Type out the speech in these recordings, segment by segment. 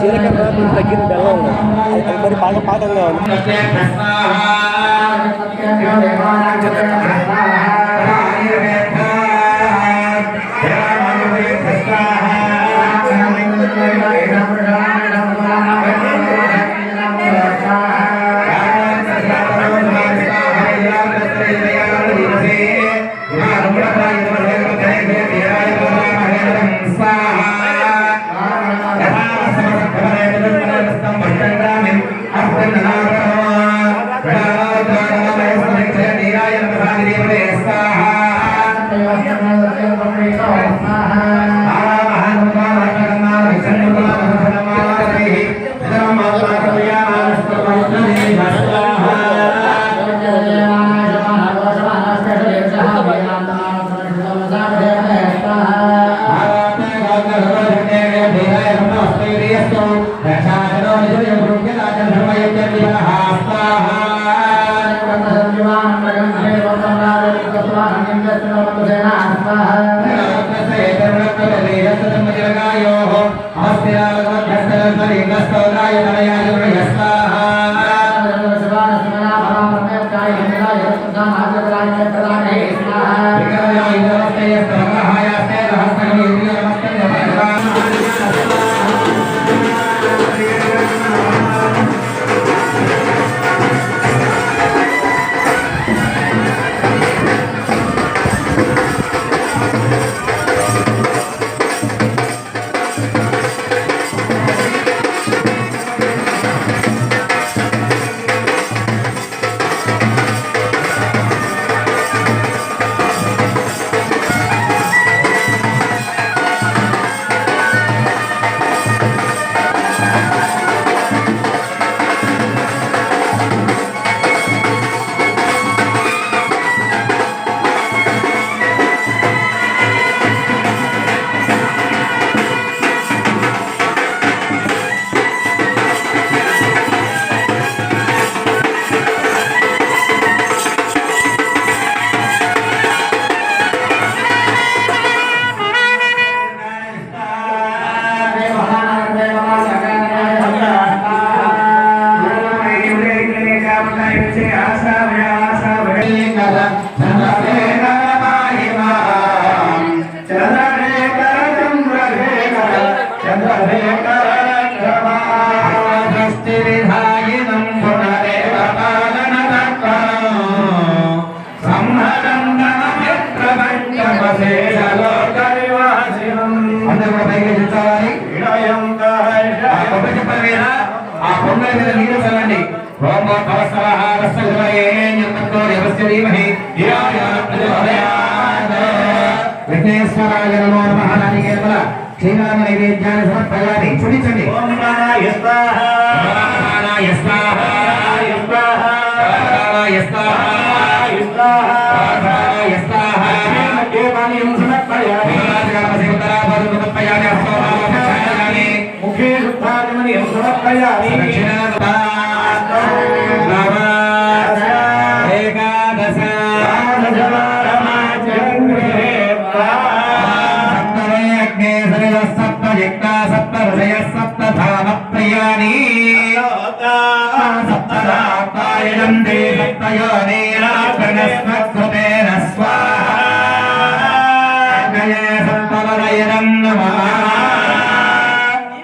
జీలకర్ర తగ్గిన బెల్లం అది మరి బాగా పాకంగా ఉంది. విఘ్నేశ్వరాయ నమో నమః అని కేవల క్షీరామ నైవేద్యాన్ని సమర్పయామి. చూడించండి. ఓం నారాయ స్వాహ నారాయ స్వాహ స్వాహ నారాయ స్వాహ స్వాహ నారాయ స్వాహ దేవాలయం సమర్పయామి. రాజగామసేవతరాపదం సమర్పయామి. అస్తోమామి ముఖే శుద్ధాగమని సమర్పయామి.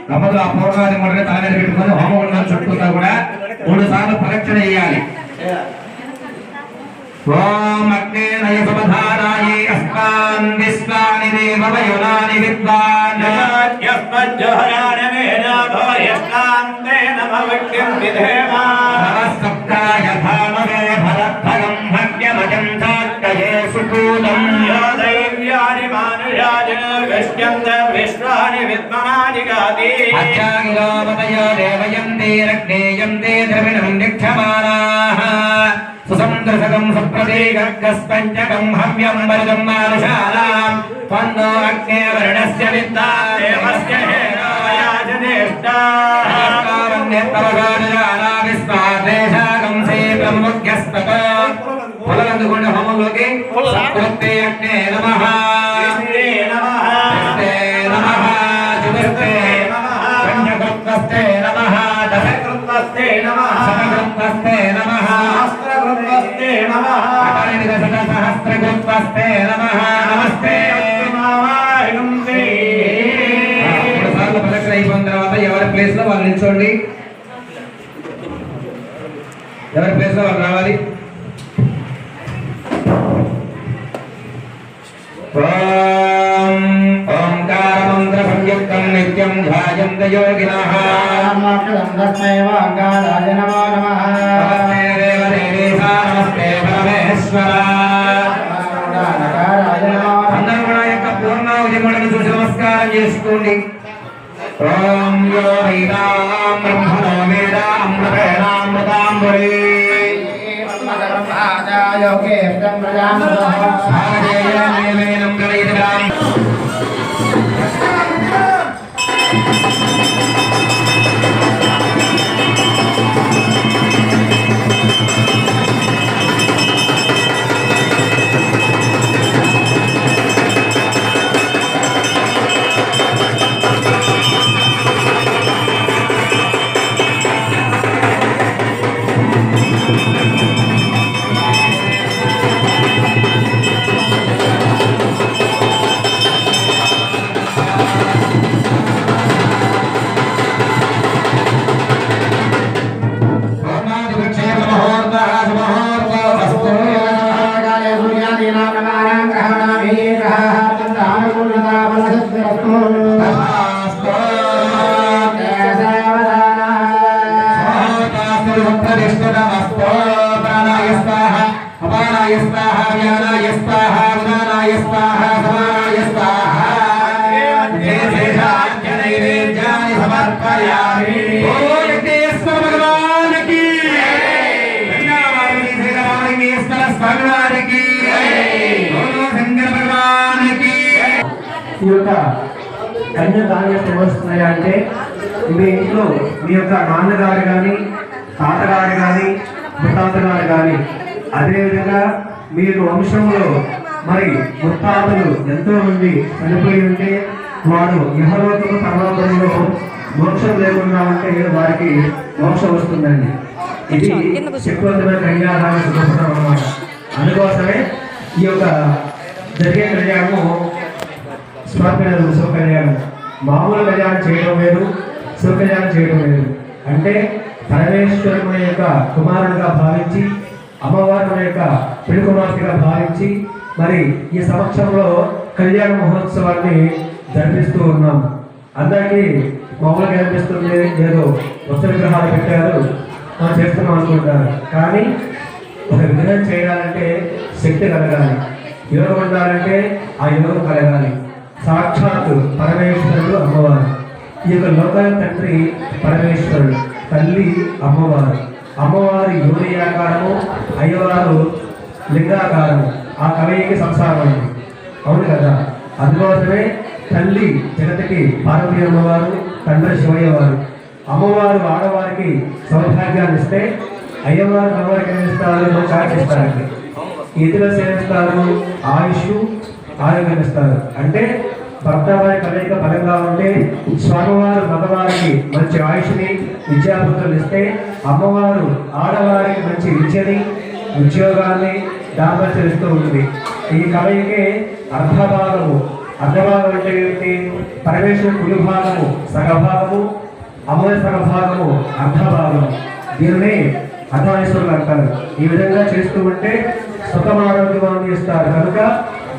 తమదు ఆ పూర్వాది మొదటి తల మీద పెట్టుకుని హోమగుండం చుట్టూ కూడా 3 సార్లు ప్రదక్షిణ చేయాలి. ఓం అగ్నే నయ సమధారాయే అస్మాన్ విశ్వాని దేవవయునాని విద్వాన్ యస్మజ్జోహరాణ మేనా భవయస్కాంతే నమవక్యం విధేమా సప్తాయ ధామవే భరద్భగం భగ్యమజం ధాక్కయే సుకూలం యో దైవ్యాని మానుషాజన గష్యంత విశ్వాని విద్మనాని గాది అచ్చాగిలోపతయో దేవయంతే రగ్నేయంతే ద్రవిణం నిక్షమానాః సుసంద్రసకం సుప్రతీకర్గస్పంచకం హవ్యం వరదం మానుషానాం త్వన్నో అగ్నే వరుణస్య విద్దాదేవస్య హేరాయాజనేష్టాః విశ్వాదేశాకం సే బ్రహ్మజ్ఞస్తత ఫలవంత ముందుకోండి హోమంలోకి. సత్కృతే అగ్నే నమః నమస్తే నమః జుగస్తే నమః పంచకృత్వస్తే నమః దశకృత్వస్తే నమః శతకృత్వస్తే నమః సహస్రకృత్వస్తే నమః అపరిమిత సహస్రకృత్వస్తే నమః నమస్తే మావాహిందే. మూడు సార్లు ప్రదక్షిణ అయిపోయిన తర్వాత ఎవరి ప్లేస్ లో వాళ్ళు నిల్చోండి. ఎవరి ప్లేస్ లో వాళ్ళు రావాలి. ఓంకార మంత్ర సంయుక్తం నిత్యం ధ్యాయంత యోగినః. నమస్తే దేవదేవేశా నమస్తే పరమేశ్వర. అందరూ కూడా యొక్క పూర్ణావధి ముడిని చూసి నమస్కారం చేసుకోండి. ఓం యో వైదాం బ్రహ్మణో వేద అమృతేనామృతాంబురే భాగదేయమేవేనం గణయిద్రాం. ఈ యొక్క కన్యాదాన సేవ వస్తున్నాయా అంటే మీ ఇంట్లో మీ యొక్క నాన్నగారు కానీ తాతగారు కానీ ముత్తాతగారు కానీ అదేవిధంగా మీ యొక్క వంశంలో మరి ముత్తాతలు ఎంతో మంది చనిపోయి ఉంటే వాడు ఇహలోకము పరలోకంలో మోక్షం లేకుండా ఉంటే వారికి మోక్షం వస్తుందండి. ఇది శక్తివంతమైన కన్యాదాన శుభ్రం అన్నమాట. అందుకోసమే ఈ యొక్క జరిగే కళ్యాణము స్వామినాథుడు శివకళ్యాణం. మామూలు కళ్యాణం చేయడం వేరు, శివకళ్యాణం చేయడం వేరు. అంటే పరమేశ్వరుని యొక్క కుమారుడిగా భావించి అమ్మవారి యొక్క పెళ్లి కుమార్తెగా భావించి మరి ఈ సమక్షంలో కళ్యాణ మహోత్సవాన్ని జరిపిస్తూ ఉన్నాం. అందరికీ మామూలుగా అనిపిస్తుంది, ఏదో వస్త్ర విగ్రహాలు పెట్టారు మనం చేస్తున్నాం అనుకుంటారు. కానీ ఒక విగ్రహం చేయాలంటే శక్తి కలగాలి, యోగం ఉండాలంటే ఆ యోగం కలగాలి. సాక్షాత్తు పరమేశ్వరుడు అమ్మవారు. ఈ యొక్క లోకాల తండ్రి పరమేశ్వరుడు, తల్లి అమ్మవారు. అమ్మవారు యోనియాకారము, అయ్యవారు లింగాకారము. ఆ కలయికి సంసారం అవును కదా. అందుకోసమే తల్లి జగతికి పార్వతీ అమ్మవారు, తండ్రి శివయ్య వారు. అమ్మవారు ఆడవారికి సౌభాగ్యాన్ని ఇస్తే అయ్యవారు అమ్మవారికి ఏమిస్తారు? చాటిస్తారండి. ఇతరులు సేవిస్తారు, ఆయుష్ ఆరోగ్యం ఇస్తారు. అంటే భర్త వారి కలయిక బలంగా ఉంటే స్వామివారు మగవారికి మంచి ఆయుష్ని విద్యాబుద్ధులు ఇస్తే అమ్మవారు ఆడవారికి మంచి విద్యని ఉద్యోగాన్ని దాంపత్యం ఇస్తూ ఉంటుంది. ఈ కలయికే అర్ధభాగము. అర్ధభాగం అంటే ఏమిటి? పరమేశ్వరుడు కుడి భాగము సగభాగము, అమ్మవారి సగభాగము అర్ధభాగము. దీనిని అర్ధమేశ్వరులు అంటారు. ఈ విధంగా చేస్తూ ఉంటే సుఖం ఆరోగ్యం ఇస్తారు. కనుక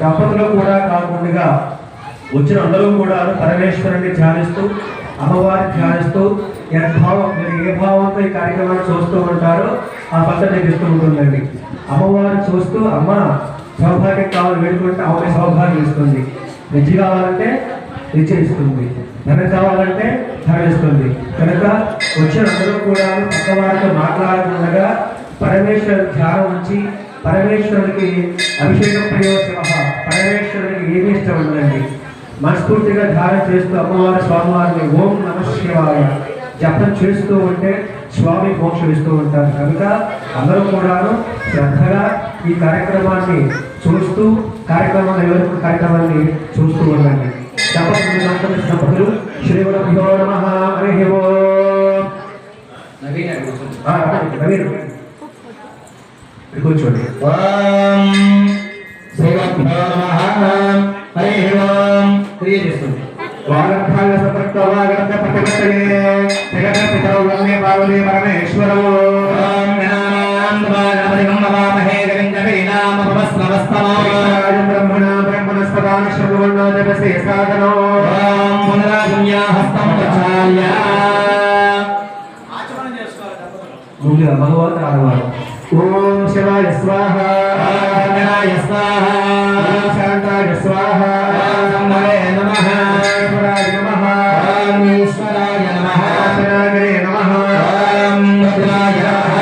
దంపతులు కూడా కాకుండా వచ్చిన అందరూ కూడా పరమేశ్వరుని ధ్యానిస్తూ అమ్మవారిని ధ్యానిస్తూ యద్భావం మీరు ఏ భావంతో ఈ కార్యక్రమాన్ని చూస్తూ ఉంటారో ఆ పద్ధతి ఇస్తూ ఉంటుందండి. అమ్మవారిని చూస్తూ అమ్మ సౌభాగ్యం కావాలి వేడుకుంటే అమ్మ సౌభాగ్యం ఇస్తుంది, విద్య కావాలంటే విద్య ఇస్తుంది, ధనం కావాలంటే ధనం ఇస్తుంది. కనుక వచ్చిన అందరూ కూడా పక్కవారితో మాట్లాడకుండా పరమేశ్వరు ధ్యానం ఉంచి పరమేశ్వరుడికి అభిషేకం ప్రయోజన పరమేశ్వరుడికి ఏమి ఇష్టం ఉండదండి. మనస్ఫూర్తిగా ధ్యానం చేస్తూ అమ్మవారి స్వామివారిని ఓం నమః శివాయ జపం చేస్తూ ఉంటే స్వామి మోక్షం ఇస్తూ ఉంటారు. కనుక అందరూ కూడాను శ్రద్ధగా ఈ కార్యక్రమాన్ని చూస్తూ కార్యక్రమాన్ని చూస్తూ ఉండండి. దంపతులు శ్రీ గురుభ్యో నమః. హరి ఓం. నవీన్ కూర్చోండి. ఓం శ్రీ గురుభ్యో నమః. హరి ఓం. తెలియజేస్తుంది. వాగర్భాగ సపృక్తో వాగర్భ ప్రతిపత్తయే జగద్పితరౌ వందే పార్వతీ పరమేశ్వరౌ. ఓం గణానాం నమామహే గణపతినామ భవస్నవస్తమం బ్రహ్మణా బ్రహ్మణస్పదాన శ్రవణో దేవసే సాధనో. ఓం పునరాజున్యా హస్తం ప్రచాల్య. ముందుగా భగవంతుడు ఆడవాడు. ఓం శివాయ స్వాహ. ఓం గణాయ స్వాహ. ఓం శాంతాయ స్వాహ. ఓం శంభవే నమః. ఈశ్వరాయ నమః. ఓం ఈశ్వరాయ నమః. శనాగరే నమః. ఓం భద్రాయ నమః.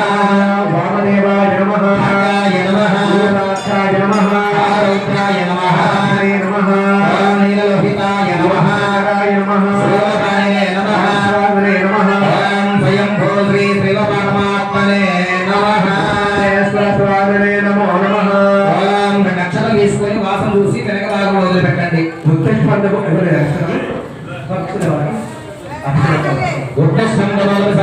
వామదేవాయ నమః. భద్రాయ నమః. భూతాక్షాయ నమః. ఆరుద్రాయ నమః. హరే నమః. ఓం నీలలోహితాయ నమః. ఓంకారాయ నమః. శివపాణినే నమః. హరే నమః. ఓం స్వయంభూ శ్రీ శ్రీవపరమాత్మనే నమః. స్వామినే నమో నమః. ఓం రెండు అక్షరాలు తీసుకొని వాసన చూసి వెనక భాగం వదిలిపెట్టండి. ఉత్తేజపందము ఎవరు అక్షరం? భక్తుల వారు. అక్షరం. ఉత్తస్కందమోదస